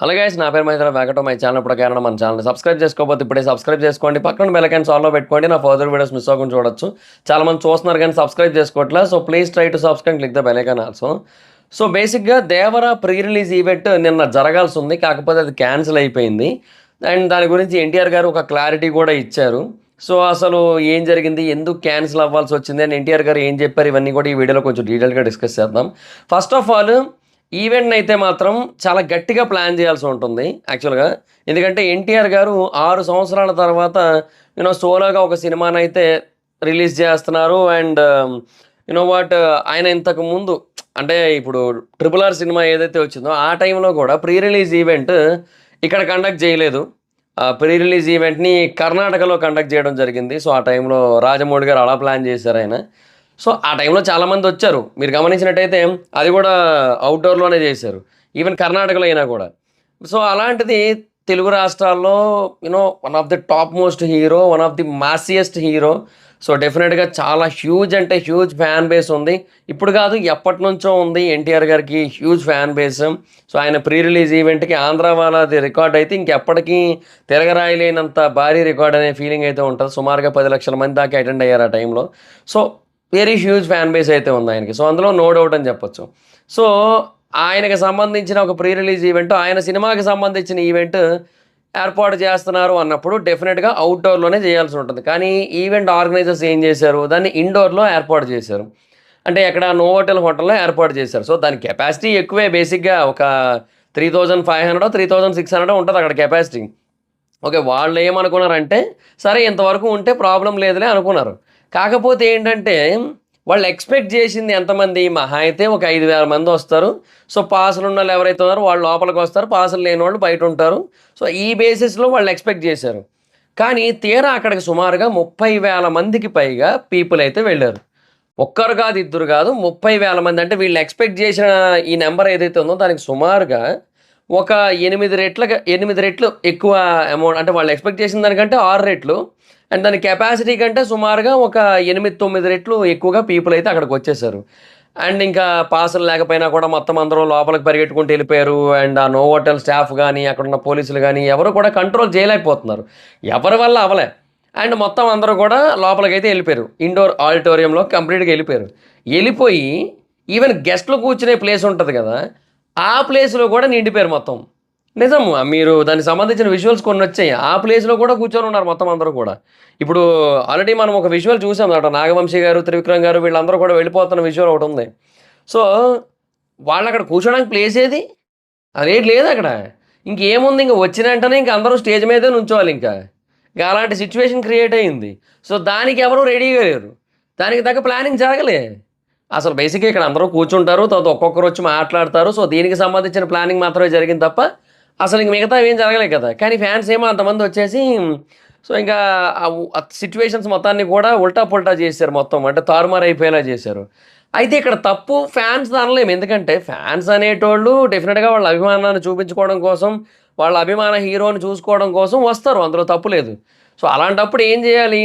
Hello guys, నా పేరు Mahendra. Welcome to my channel. ఇప్పుడు కారణం మన ఛానల్ సబ్స్క్రైబ్ చేసుకోకపోతే ఇప్పుడే సబ్స్క్రైబ్ చేసుకోండి. పక్కన బెల్ ఐకాన్ ఆల్లో పెట్టుకోండి. నా ఫర్దర్ వీడియోస్ మిస్ అవ్వకుండా చూడొచ్చు. చాలా మంది చూస్తున్నారు కానీ సబ్స్క్రైబ్ చేసుకోవట్లే. So please try to subscribe, click the bell icon also. So బేసిక్గా దేవర ప్రీ రిలీజ్ ఈవెంట్ నిన్న జరగాల్సి ఉంది, కాకపోతే అది క్యాన్సిల్ అయిపోయింది. అండ్ దాని గురించి ఎన్టీఆర్ గారు ఒక క్లారిటీ కూడా ఇచ్చారు. సో అసలు ఏం జరిగింది, ఎందుకు క్యాన్సిల్ అవ్వాల్సి వచ్చింది అని ఎన్టీఆర్ గారు ఏం చెప్పారు, ఇవన్నీ కూడా ఈ వీడియోలో కొంచెం డీటెయిల్గా డిస్కస్ చేద్దాం. ఫస్ట్ ఆఫ్ ఆల్, ఈవెంట్ని అయితే మాత్రం చాలా గట్టిగా ప్లాన్ చేయాల్సి ఉంటుంది యాక్చువల్గా. ఎందుకంటే ఎన్టీఆర్ గారు 6 సంవత్సరాల తర్వాత సోలోగా ఒక సినిమాని అయితే రిలీజ్ చేస్తున్నారు. అండ్ వాట్, ఆయన ఇంతకు ముందు అంటే ఇప్పుడు RRR సినిమా ఏదైతే వచ్చిందో ఆ టైంలో కూడా ప్రీ రిలీజ్ ఈవెంట్ ఇక్కడ కండక్ట్ చేయలేదు. ప్రీ రిలీజ్ ఈవెంట్ని కర్ణాటకలో కండక్ట్ చేయడం జరిగింది. సో ఆ టైంలో రాజమౌళి గారు అలా ప్లాన్ చేశారు ఆయన. సో ఆ టైంలో చాలామంది వచ్చారు, మీరు గమనించినట్టయితే అది కూడా అవుట్డోర్లోనే చేశారు, ఈవెన్ కర్ణాటకలో అయినా కూడా. సో అలాంటిది తెలుగు రాష్ట్రాల్లో one of the top most hero, one of the massiest hero. So డెఫినెట్గా చాలా హ్యూజ్ అంటే హ్యూజ్ ఫ్యాన్ బేస్ ఉంది. ఇప్పుడు కాదు, ఎప్పటి నుంచో ఉంది ఎన్టీఆర్ గారికి హ్యూజ్ ఫ్యాన్ బేస్. సో ఆయన ప్రీ రిలీజ్ ఈవెంట్కి ఆంధ్ర వాళ్ళది రికార్డ్ అయితే ఇంకెప్పటికీ తిరగరాయలేనంత భారీ రికార్డ్ అనే ఫీలింగ్ అయితే ఉంటుంది. సుమారుగా 10 లక్షల మంది దాకా అటెండ్ అయ్యారు ఆ టైంలో. So very huge fan base అయితే ఉంది ఆయనకి. సో అందులో నో డౌట్ అని చెప్పొచ్చు. సో ఆయనకి సంబంధించిన ఒక ప్రీ రిలీజ్ ఈవెంట్, ఆయన సినిమాకి సంబంధించిన ఈవెంట్ ఏర్పాటు చేస్తున్నారు అన్నప్పుడు డెఫినెట్గా అవుట్డోర్లోనే చేయాల్సి ఉంటుంది. కానీ ఈవెంట్ ఆర్గనైజర్స్ ఏం చేశారు, దాన్ని ఇండోర్లో ఏర్పాటు చేశారు. అంటే ఎక్కడ నోవోటెల్ హోటల్లో ఏర్పాటు చేశారు. సో దాని కెపాసిటీ ఎక్కువే, బేసిక్గా ఒక 3500 3600 ఉంటుంది అక్కడ కెపాసిటీ. ఓకే, వాళ్ళు ఏమనుకున్నారంటే సరే ఇంతవరకు ఉంటే ప్రాబ్లం లేదులే అనుకున్నారు. కాకపోతే ఏంటంటే వాళ్ళు ఎక్స్పెక్ట్ చేసింది ఎంతమంది, మహా అయితే ఒక 5000 మంది వస్తారు. సో పాసులు ఉన్న వాళ్ళు ఎవరైతే ఉన్నారో వాళ్ళు లోపలికి వస్తారు, పాసులు లేని వాళ్ళు బయట ఉంటారు. సో ఈ బేసిస్లో వాళ్ళు ఎక్స్పెక్ట్ చేశారు. కానీ తీరా అక్కడికి సుమారుగా 30,000 మందికి పైగా పీపుల్ అయితే వెళ్ళారు. ఒక్కరు కాదు, ఇద్దరు కాదు, 30,000 మంది. అంటే వీళ్ళు ఎక్స్పెక్ట్ చేసిన ఈ నెంబర్ ఏదైతే ఉందో దానికి సుమారుగా ఒక 8 రెట్లు ఎక్కువ అమౌంట్. అంటే వాళ్ళు ఎక్స్పెక్ట్ చేసిన దానికంటే 6 రెట్లు, అండ్ దాని కెపాసిటీ కంటే సుమారుగా ఒక 8-9 రెట్లు ఎక్కువగా పీపుల్ అయితే అక్కడికి వచ్చేసారు. అండ్ ఇంకా పాసులు లేకపోయినా కూడా మొత్తం అందరూ లోపలికి పరిగెట్టుకుంటూ వెళ్ళిపోయారు. అండ్ ఆ నోవోటెల్ స్టాఫ్ కానీ అక్కడున్న పోలీసులు కానీ ఎవరు కూడా కంట్రోల్ చేయలేకపోతున్నారు, ఎవరి వల్ల అవలే. అండ్ మొత్తం అందరూ కూడా లోపలికైతే వెళ్ళిపోయారు, ఇండోర్ ఆడిటోరియంలో కంప్లీట్గా వెళ్ళిపోయారు. వెళ్ళిపోయి ఈవెన్ గెస్ట్లు కూర్చునే ప్లేస్ ఉంటుంది కదా, ఆ ప్లేస్లో కూడా నిండిపోయారు మొత్తం. నిజం, మీరు దానికి సంబంధించిన విజువల్స్ కొన్ని వచ్చాయి. ఆ ప్లేస్లో కూడా కూర్చొని ఉన్నారు మొత్తం అందరూ కూడా. ఇప్పుడు ఆల్రెడీ మనం ఒక విజువల్ చూసాం అట, నాగవంశీ గారు, త్రివిక్రమ్ గారు వీళ్ళందరూ కూడా వెళ్ళిపోతున్న విజువల్ ఒకటి ఉంది. సో వాళ్ళు అక్కడ కూర్చోడానికి ప్లేస్ ఏది, అదేంటి లేదు అక్కడ. ఇంకేముంది, ఇంక వచ్చిన వెంటనే ఇంక అందరూ స్టేజ్ మీదే నుంచోవాలి. ఇంకా అలాంటి సిచ్యువేషన్ క్రియేట్ అయ్యింది. సో దానికి ఎవరు రెడీగా లేరు, దానికి తగ్గ ప్లానింగ్ జరగలే. అసలు బేసిక్గా ఇక్కడ అందరూ కూర్చుంటారు, తర్వాత ఒక్కొక్కరు వచ్చి మాట్లాడతారు. సో దీనికి సంబంధించిన ప్లానింగ్ మాత్రమే జరిగింది తప్ప అసలు ఇంక మిగతా ఏం జరగలేదు కదా. కానీ ఫ్యాన్స్ ఏమో అంతమంది వచ్చేసి సో ఇంకా సిచ్యువేషన్స్ మొత్తాన్ని కూడా ఉల్టా పుల్టా చేశారు, మొత్తం అంటే తారుమారు అయిపోయేలా చేశారు. అయితే ఇక్కడ తప్పు ఫ్యాన్స్ అనలేము, ఎందుకంటే ఫ్యాన్స్ అనేటోళ్ళు డెఫినెట్గా వాళ్ళ అభిమానాన్ని చూపించుకోవడం కోసం, వాళ్ళ అభిమాన హీరోని చూసుకోవడం కోసం వస్తారు, అందులో తప్పు లేదు. సో అలాంటప్పుడు ఏం చేయాలి,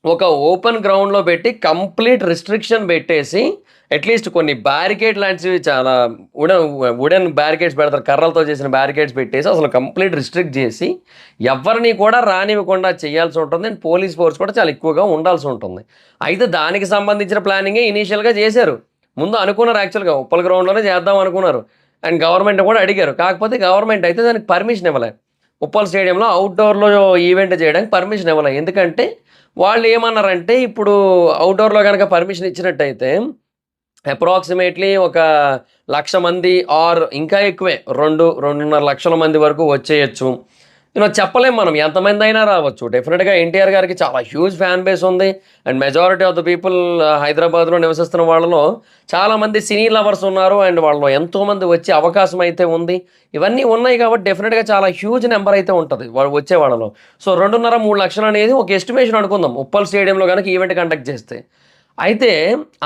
ఒక ఓపెన్ గ్రౌండ్లో పెట్టి కంప్లీట్ రిస్ట్రిక్షన్ పెట్టేసి అట్లీస్ట్ కొన్ని బ్యారికేడ్ లాంటివి, చాలా వుడెన్ బ్యారికేడ్స్ పెడతారు, కర్రలతో చేసిన బ్యారికేడ్స్ పెట్టేసి అసలు కంప్లీట్ రిస్ట్రిక్ట్ చేసి ఎవరిని కూడా రానివ్వకుండా చేయాల్సి ఉంటుంది. అండ్ పోలీస్ ఫోర్స్ కూడా చాలా ఎక్కువగా ఉండాల్సి ఉంటుంది. అయితే దానికి సంబంధించిన ప్లానింగే ఇనీషియల్గా చేశారు. ముందు అనుకున్నారు యాక్చువల్గా ఉప్పల్ గ్రౌండ్లోనే చేద్దాం అనుకున్నారు. అండ్ గవర్నమెంట్ కూడా అడిగారు, కాకపోతే గవర్నమెంట్ అయితే దానికి పర్మిషన్ ఇవ్వలేదు. ఉప్పల్ స్టేడియంలో అవుట్డోర్లో ఈవెంట్ చేయడానికి పర్మిషన్ ఇవ్వలేదు. ఎందుకంటే వాళ్ళు ఏమన్నారంటే ఇప్పుడు అవుట్డోర్లో కనుక పర్మిషన్ ఇచ్చినట్టయితే అప్రాక్సిమేట్లీ ఒక 1,00,000 మంది ఆర్ ఇంకా ఎక్కువే 2-2.5 లక్షల మంది వరకు వచ్చేయచ్చు. చెప్పలేం మనం, ఎంతమంది అయినా రావచ్చు. డెఫినెట్గా ఎన్టీఆర్ గారికి చాలా హ్యూజ్ ఫ్యాన్ బేస్ ఉంది. And majority of the people హైదరాబాద్లో నివసిస్తున్న వాళ్ళలో చాలామంది సినీ లవర్స్ ఉన్నారు. అండ్ వాళ్ళలో ఎంతోమంది వచ్చే అవకాశం అయితే ఉంది. ఇవన్నీ ఉన్నాయి కాబట్టి డెఫినెట్గా చాలా హ్యూజ్ నెంబర్ అయితే ఉంటుంది వాళ్ళు వచ్చే వాళ్ళలో. సో 2.5-3 లక్షలు అనేది ఒక ఎస్టిమేషన్ అనుకుందాం, ఉప్పల్ స్టేడియంలో కనుక ఈవెంట్ కండక్ట్ చేస్తే. అయితే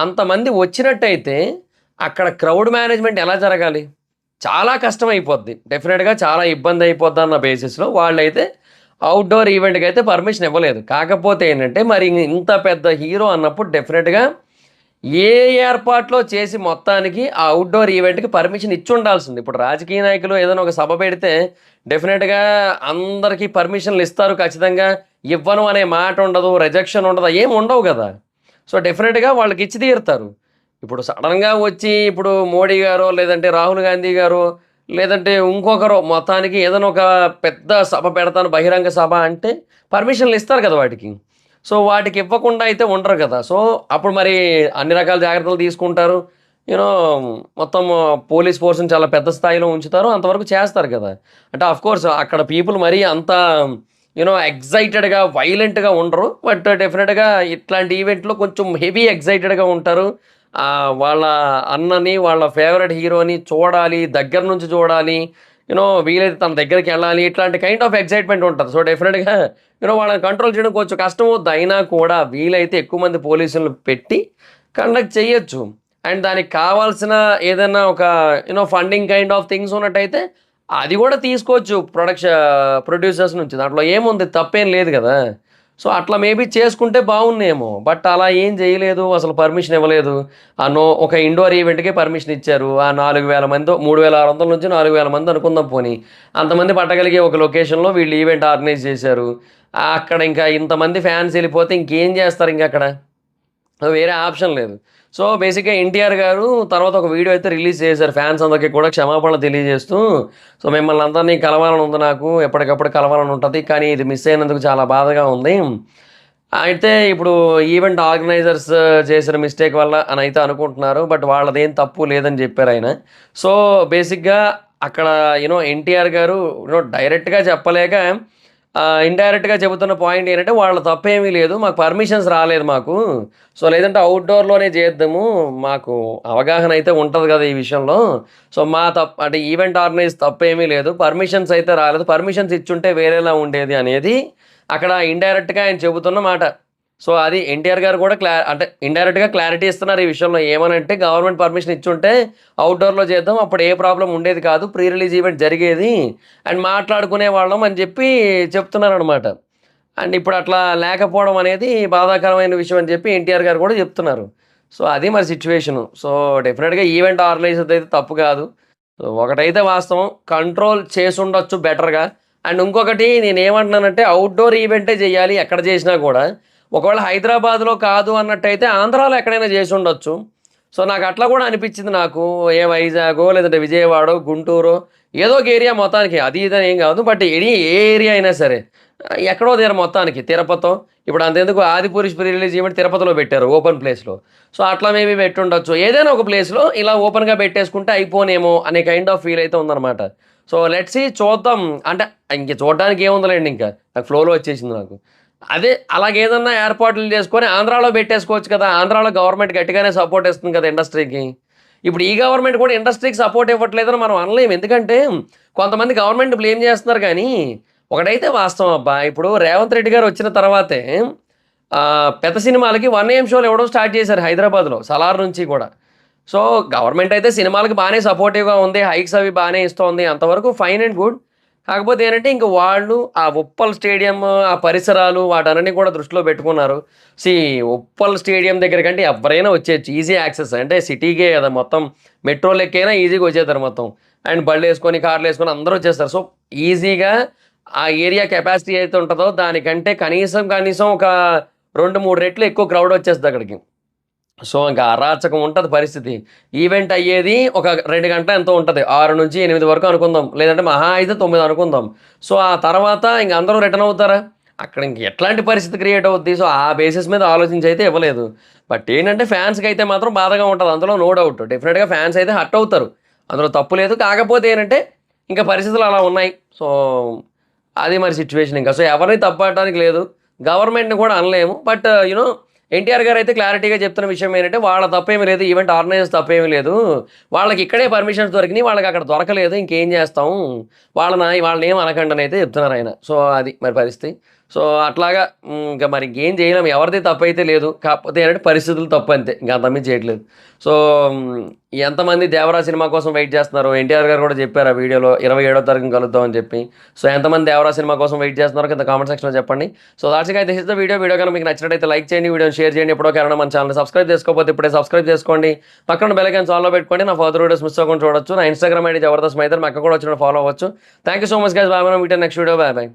అంతమంది వచ్చినట్టయితే అక్కడ క్రౌడ్ మేనేజ్మెంట్ ఎలా జరగాలి, చాలా కష్టమైపోద్ది, డెఫినెట్గా చాలా ఇబ్బంది అయిపోద్ది అన్న బేసిస్లో వాళ్ళైతే అవుట్డోర్ ఈవెంట్కి అయితే పర్మిషన్ ఇవ్వలేదు. కాకపోతే ఏంటంటే మరి ఇంత పెద్ద హీరో అన్నప్పుడు డెఫినెట్గా ఏ ఏర్పాట్లో చేసి మొత్తానికి ఆ అవుట్‌డోర్ ఈవెంట్‌కి పర్మిషన్ ఇచ్చుండాల్సింది. ఇప్పుడు రాజకీయ నాయకులు ఏదైనా ఒక సభ పెడితే డెఫినిట్‌గా అందరికీ పర్మిషన్‌లు ఇస్తారు ఖచ్చితంగా. ఇవ్వను అనే మాట ఉండదు. రిజెక్షన్ ఉండదు. ఏమి ఉండవు గదా! సో, డెఫినిట్‌గా వాళ్ళకి ఇచ్చి తీరుతారు. ఇప్పుడు సడెన్‌గా వచ్చి ఇప్పుడు మోడీ గారో, లేదంటే రాహుల్ గాంధీ గారో, లేదంటే ఇంకొకరో మొత్తానికి ఏదైనా ఒక పెద్ద సభ పెడతాను బహిరంగ సభ అంటే పర్మిషన్‌లు ఇస్తారు కదా! వాటికి. సో, వాటికి ఇవ్వకుండా అయితే ఉండరు కదా! సో, అప్పుడు మరి అన్ని రకాల జాగ్రత్తలు తీసుకుంటారు. యూ నో మొత్తం పోలీస్ ఫోర్స్‌ని చాలా పెద్ద స్థాయిలో ఉంచుతారు. అంతవరకు చేస్తారు కదా! అంటే ఆఫ్‌కోర్స్ అక్కడ పీపుల్ మరీ అంత ఎక్సైటెడ్‌గా, వైలెంట్‌గా ఉండరు. బట్ డెఫినిట్‌గా ఇట్లాంటి ఈవెంట్‌లో కొంచెం హెవీ ఎక్సైటెడ్‌గా ఉంటారు. వాళ్ళ అన్నని, వాళ్ళ ఫేవరెట్ హీరోని చూడాలి, దగ్గర నుంచి చూడాలి. వీలైతే తన దగ్గరికెళ్ళాలి. ఇట్లాంటి కైండ్ ఆఫ్ ఎక్సైట్‌మెంట్ ఉంటది. సో, డెఫినిట్‌గా వాళ్ళని కంట్రోల్ చేయడం కొంచెం కష్టమవుద్ది. అయినా కూడా వీలైతే ఎక్కువ మంది పోలీసులను పెట్టి కండక్ట్ చేయొచ్చు. అండ్ దానికి కావాల్సిన ఏదన్నా ఒక ఫండింగ్ కైండ్ ఆఫ్ థింగ్స్ ఉన్నట్టయితే అది గూడా తీసుకోవచ్చు ప్రొడ్యూసర్స్ నుంచి. దాంట్లో ఏముంది తప్పేం లేదు గదా! సో, అట్లా మేబీ చేసుకుంటే బావున్నేమో. బట్ అలా ఏం జేయలేదు. అసలు పర్మిషన్ ఇవ్వలేదు. ఒక ఇండోర్ ఈవెంట్‌కే పర్మిషన్ ఇచ్చారు. ఆ 4000 మందో 3600 నుంచి 4000 మంది అనుకుందాం పోనీ. అంతమంది పట్టగలిగే ఒక లొకేషన్‌లో వీళ్ళు ఈవెంట్ ఆర్గనైజ్ చేశారు. అక్కడ ఇంకా ఇంతమంది ఫ్యాన్స్ ఎళ్ళిపోతే ఇంకేం జేస్తారింకక్కడ? వేరే ఆప్షన్ లేదు. సో, బేసిక్‌గా ఎన్టీఆర్ గారు తర్వాత ఒక వీడియో అయితే రిలీజ్ చేశారు. ఫ్యాన్స్ అందరికి కూడా క్షమాపణలు తెలియజేస్తూ, సో, మిమ్మల్ని అందరిని కలవాలని ఉంది నాకు. ఎప్పటికప్పుడు కలవాలని ఉంటది. కానీ ఇది మిస్ అయినందుకు చాలా బాధగా ఉంది. అయితే ఇప్పుడు ఈవెంట్ ఆర్గనైజర్స్ చేసిన మిస్టేక్ వల్ల అనైతే అనుకుంటున్నారు. బట్ వాళ్ళదేం తప్పు లేదని జెప్పారాయన. సో, బేసిక్‌గా అక్కడ ఎన్టీఆర్ గారు డైరెక్ట్‌గా చెప్పలేక ఇండైరెక్ట్‌గా చెబుతున్న పాయింట్ ఏంటంటే, వాళ్ళ తప్పేమీ లేదు. మాకు పర్మిషన్స్ రాలేదు మాకు. సో, లేదంటే ఔట్‌డోర్‌లోనే చేద్దాము. మాకు అవగాహన అయితే ఉంటది గదా! ఈ విషయంలో. సో, మా అంటే ఈవెంట్ ఆర్గనైజ్ తప్పేమీ లేదు. పర్మిషన్స్ అయితే రాలేదు. పర్మిషన్స్ ఇచ్చుంటే వేరేలా ఉండేది అనేది అక్కడ ఇండైరెక్ట్‌గా ఆయన చెబుతున్న మాట. సో, అది ఎన్టీఆర్ గారు కూడా అంటే ఇండైరెక్ట్‌గా క్లారిటీ ఇస్తున్నారు ఈ విషయంలో. ఏమనంటే గవర్నమెంట్ పర్మిషన్ ఇచ్చుంటే ఔట్‌డోర్‌లో చేద్దాం. అప్పుడు ఏ ప్రాబ్లమ్ ఉండేది కాదు. ప్రీ రిలీజ్ ఈవెంట్ జరిగేది. అండ్ మాట్లాడుకునేవాళ్ళం అని చెప్పి చెప్తున్నారనమాట. అండ్ ఇప్పుడు అట్లా లేకపోవడం అనేది బాధాకరమైన విషయం అని చెప్పి ఎన్టీఆర్ గారు కూడా చెప్తున్నారు. సో, అది మరి సిట్యుయేషను. సో, డెఫినిట్‌గా ఈవెంట్ ఆర్గనైజర్‌ది అయితే తప్పు కాదు. సో, ఒకటైతే వాస్తవం కంట్రోల్ చేసుండొచ్చు బెటర్‌గా. అండ్ ఇంకొకటి నేనేమంటున్నానంటే ఔట్‌డోర్ ఈవెంటే చేయాలి ఎక్కడ చేసినా కూడా. ఒకవేళ హైదరాబాద్‌లో కాదు అన్నట్టయితే ఆంధ్రాలో ఎక్కడైనా చేసుండొచ్చు. సో, నాకు అట్లా కూడా అనిపించింది నాకు. వైజాగో లేదంటే విజయవాడో, గుంటూరో ఏదో ఒక ఏరియా మొత్తానికి అది ఇది అని ఏం కాదు. బట్ ఏ ఏరియా అయినా సరే. ఎక్కడో దగ్గర మొత్తానికి తిరుపతో ఇప్పుడు అంతెందుకు 'ఆదిపురుష్' ప్రీ రిలీజ్ ఈవెంట్ తిరుపతిలో పెట్టారు ఓపెన్ ప్లేస్‌లో. సో, అట్లా మేబీ పెట్టుండొచ్చు. ఏదైనా ఒక ప్లేస్‌లో ఇలా ఓపెన్‌గా పెట్టేసుకుంటే అయిపోనేమో అనే కైండ్ ఆఫ్ ఫీల్ అయితే ఉందనమాట. సో, లెట్స్ సీ చూద్దాం. అంటే ఇంక చూడడానికి ఏముందిలెండి ఇంకా. నాకు ఫ్లోలో వచ్చేసింది నాకు. అదే అలాగేదన్నా ఏర్పాట్లు చేసుకొని ఆంధ్రాలో పెట్టేసుకోవచ్చు కదా! ఆంధ్రాలో గవర్నమెంట్ గట్టిగానే సపోర్ట్ ఇస్తుంది కదా ఇండస్ట్రీకి. ఇప్పుడు ఈ గవర్నమెంట్ కూడా ఇండస్ట్రీకి సపోర్ట్ ఇవ్వట్లేదని మనం అనలేము. ఎందుకంటే కొంతమంది గవర్నమెంట్ బ్లేమ్ చేస్తున్నారు గానీ, ఒకటైతే వాస్తవం అబ్బా! ఇప్పుడు రేవంత్ రెడ్డి గారు వచ్చిన తర్వాతే పెద్ద సినిమాలకి 1 AM షోలు ఇవ్వడం స్టార్ట్ చేశారు హైదరాబాద్‌లో 'సలార్' నుంచి కూడా. సో, గవర్నమెంట్ అయితే సినిమాలకి బానే సపోర్టివ్‌గా ఉంది. హైక్స్ అవి బానే ఇస్తోంది. అంతవరకు ఫైన్ అండ్ గుడ్. కాకపోతే ఏంటంటే ఇంక వాళ్ళు ఆ ఉప్పల్ స్టేడియం, ఆ పరిసరాలు వాటన్నిటిని కూడా దృష్టిలో పెట్టుకున్నారు. సీ ఉప్పల్ స్టేడియం దగ్గరకంటే ఎవ్వరైనా వచ్చేయొచ్చు. Easy access. అంటే సిటీకే కదా మొత్తం మెట్రోలు ఎక్కైనా ఈజీగా వచ్చేత్తారు మొత్తం. అండ్ బళ్ళేసుకొని, కార్లేసుకొని అందరూ వచ్చేస్తారు. సో, ఈజీగా ఆ ఏరియా కెపాసిటీ అయితే ఉంటదో దానికంటే కనీసం ఒక 2, 3 రెట్లు ఎక్కువ క్రౌడ్ వచ్చేస్తదక్కడికి. సో, ఇంక అరాచకం ఉంటది పరిస్థితి. ఈవెంట్ అయ్యేది ఒక 2 గంటలో ఎంతో ఉంటది. 6-8 వరకు అనుకుందాం. లేదంటే మహా అయితే 9 అనుకుందాం. సో, ఆ తర్వాత ఇంక అందరూ రిటర్న్ అవుతారా? అక్కడ ఇంక ఎట్లాంటి పరిస్థితి క్రియేట్ అవుద్ది? సో, ఆ బేసిస్ మీద ఆలోచించి అయితే ఇవ్వలేదు. బట్ ఏంటంటే ఫ్యాన్స్‌కైతే మాత్రం బాధగా ఉంటది. అందులో నో డౌట్. డెఫినిట్‌గా ఫ్యాన్స్ అయితే హర్ట్ అవుతారు. అందులో తప్పు లేదు. కాకపోతే ఏంటంటే ఇంక పరిస్థితులు అలా ఉన్నాయి. సో, అది మరి సిట్యుయేషన్ ఇంకా. సో, ఎవరిని తప్పనటానికి లేదు. గవర్నమెంట్‌ని కూడా అనలేము. బట్ ఎన్టీఆర్ గారైతే క్లారిటీగా చెప్తున్న విషయం ఏంటంటే, వాళ్ళ తప్పేమి లేదు. ఈవెంట్ ఆర్గనైజర్స్ తప్పేమి లేదు. వాళ్ళకి ఇక్కడే పర్మిషన్స్ దొరికినియి. వాళ్ళకక్కడ దొరకలేదు. ఇంకేం చేస్తాం? వాళ్ళనేమి అనకండనైతే చెప్తున్నారాయన. సో, అది మరి పరిస్థితి. సో అట్లాగా ఇంకా మరి ఇంకేం చేయలేము. ఎవరిది తప్పైతే లేదు. కాకపోతే ఏంటంటే పరిస్థితులు తప్పు అంతే. ఇంక అంతకుమించి చేయట్లేదు. సో, ఎంతమంది 'దేవరా' సినిమా కోసం వెయిట్ చేస్తున్నారు. ఎన్టీఆర్ గారు కూడా చెప్పారు ఆ వీడియోలో 27వ తారీఖున కలుద్దాం అని చెప్పి. సో, ఎంతమంది 'దేవరా' సినిమా కోసం వెయిట్ చేస్తున్నారో కింద కామెంట్ సెక్షన్‌లో చెప్పండి. So, that's it guys, this is the video. Video కనుక మీకు నచ్చినట్టయితే లైక్ చేయండి. వీడియోని షేర్ చేయండి. ఎప్పుడో కారణం మన ఛానల్‌ని సబ్స్క్రైబ్ చేసుకోకపోతే ఇప్పుడే సబ్స్క్రైబ్ చేసుకోండి. పక్కన బెల్ ఐకాన్ ఆన్‌లో పెట్టుకోండి. నా ఫర్దర్ వీడియోస్ మిస్ అవ్వకుండా చూడొచ్చు. నా ఇన్‌స్టాగ్రామ్ ఐడీ జబర్దస్త్ మైదర్. మా అక్క కూడా వచ్చి ఫాలో అవ్వచ్చు. Thank you so much guys. Bye. మనం meet next video. Bye bye.